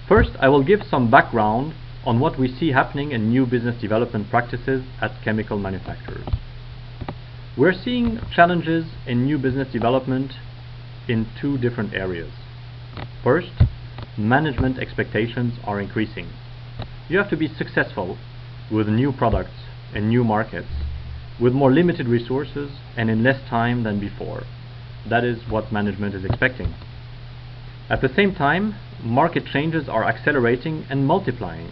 First, I will give some background on what we see happening in new business development practices at chemical manufacturers. We're seeing challenges in new business development in two different areas. First, management expectations are increasing. You have to be successful with new products in new markets, with more limited resources and in less time than before. That is what management is expecting. At the same time, market changes are accelerating and multiplying.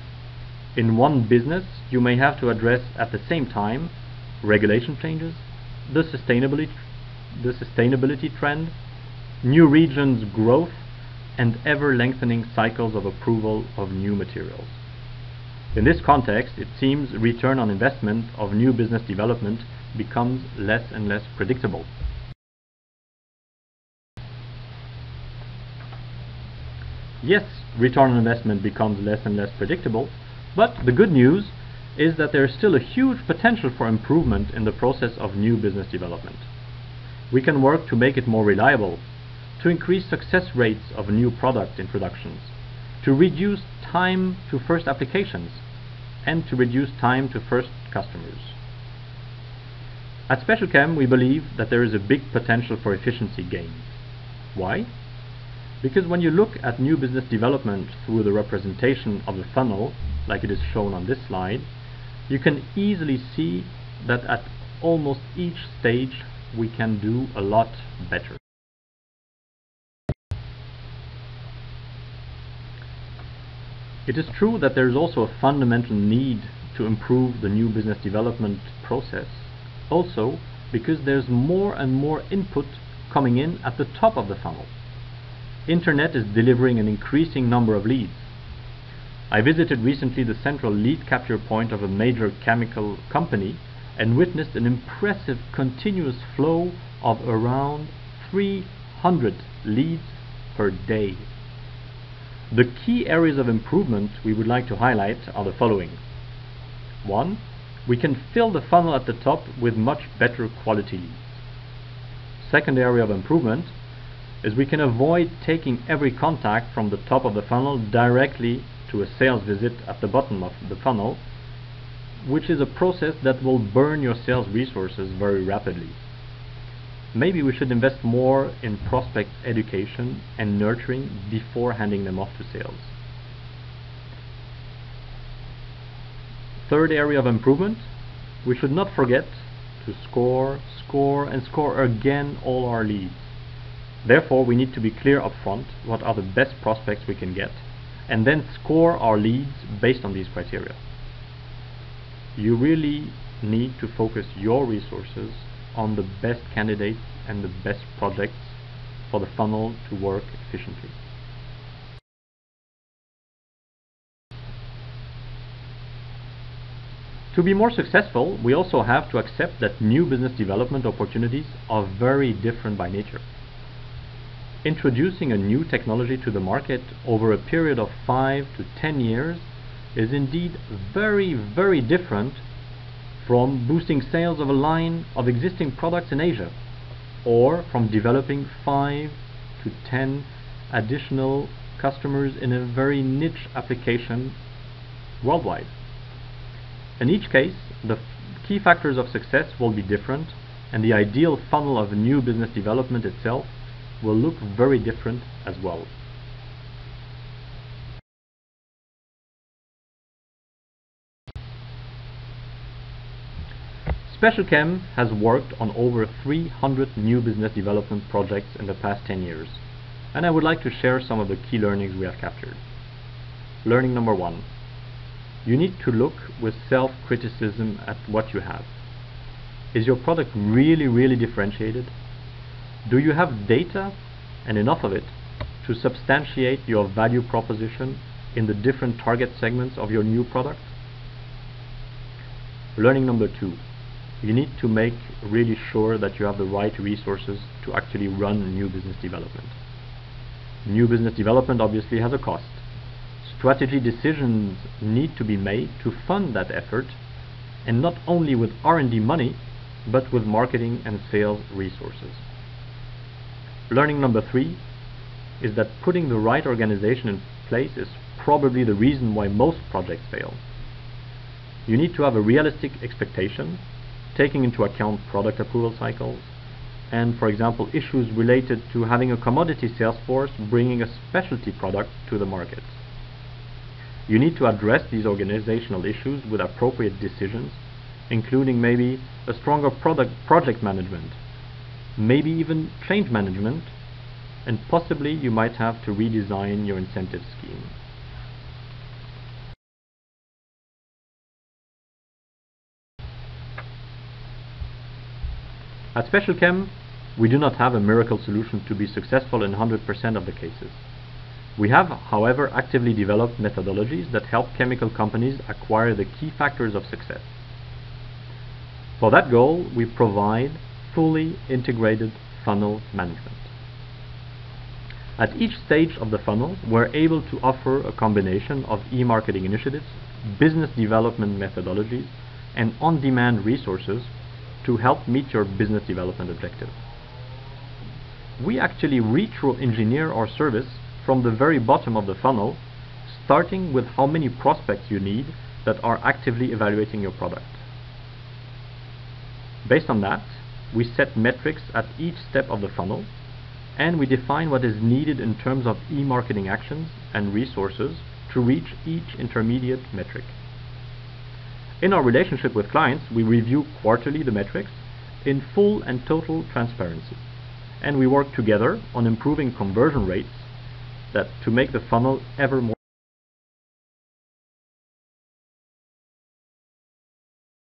In one business, you may have to address at the same time regulation changes, the sustainability trend, new regions growth, and ever-lengthening cycles of approval of new materials. In this context, it seems return on investment of new business development becomes less and less predictable. Yes, return on investment becomes less and less predictable, but the good news is that there is still a huge potential for improvement in the process of new business development. We can work to make it more reliable, to increase success rates of new product introductions, to reduce time to first applications, and to reduce time to first customers. At SpecialChem, we believe that there is a big potential for efficiency gains. Why? Because when you look at new business development through the representation of the funnel, like it is shown on this slide, you can easily see that at almost each stage we can do a lot better. It is true that there is also a fundamental need to improve the new business development process, also because there's more and more input coming in at the top of the funnel. Internet is delivering an increasing number of leads. I visited recently the central lead capture point of a major chemical company and witnessed an impressive continuous flow of around 300 leads per day. The key areas of improvement we would like to highlight are the following. 1. We can fill the funnel at the top with much better quality leads. Second area of improvement is we can avoid taking every contact from the top of the funnel directly to a sales visit at the bottom of the funnel, which is a process that will burn your sales resources very rapidly. Maybe we should invest more in prospect education and nurturing before handing them off to sales. Third area of improvement, we should not forget to score again all our leads. Therefore, we need to be clear upfront what are the best prospects we can get, and then score our leads based on these criteria. You really need to focus your resources on the best candidates and the best projects for the funnel to work efficiently. To be more successful, we also have to accept that new business development opportunities are very different by nature. Introducing a new technology to the market over a period of 5 to 10 years is indeed very, very different from boosting sales of a line of existing products in Asia, or from developing 5 to 10 additional customers in a very niche application worldwide. In each case, the key factors of success will be different, and the ideal funnel of new business development itself will look very different as well. SpecialChem has worked on over 300 new business development projects in the past 10 years, and I would like to share some of the key learnings we have captured. Learning number 1. You need to look with self-criticism at what you have. Is your product really differentiated? Do you have data, and enough of it, to substantiate your value proposition in the different target segments of your new product? Learning number 2. You need to make really sure that you have the right resources to actually run new business development. New business development obviously has a cost. Strategy decisions need to be made to fund that effort, and not only with R&D money, but with marketing and sales resources. Learning number 3 is that putting the right organization in place is probably the reason why most projects fail. You need to have a realistic expectation, taking into account product approval cycles, and for example issues related to having a commodity sales force bringing a specialty product to the market. You need to address these organizational issues with appropriate decisions, including maybe a stronger project management, maybe even change management, and possibly you might have to redesign your incentive scheme. At SpecialChem, we do not have a miracle solution to be successful in 100% of the cases. We have, however, actively developed methodologies that help chemical companies acquire the key factors of success. For that goal, we provide fully integrated funnel management. At each stage of the funnel, we're able to offer a combination of e-marketing initiatives, business development methodologies, and on-demand resources to help meet your business development objective. We actually retro-engineer our service from the very bottom of the funnel, starting with how many prospects you need that are actively evaluating your product. Based on that, we set metrics at each step of the funnel, and we define what is needed in terms of e-marketing actions and resources to reach each intermediate metric. In our relationship with clients, we review quarterly the metrics in full and total transparency, and we work together on improving conversion rates to make the funnel ever more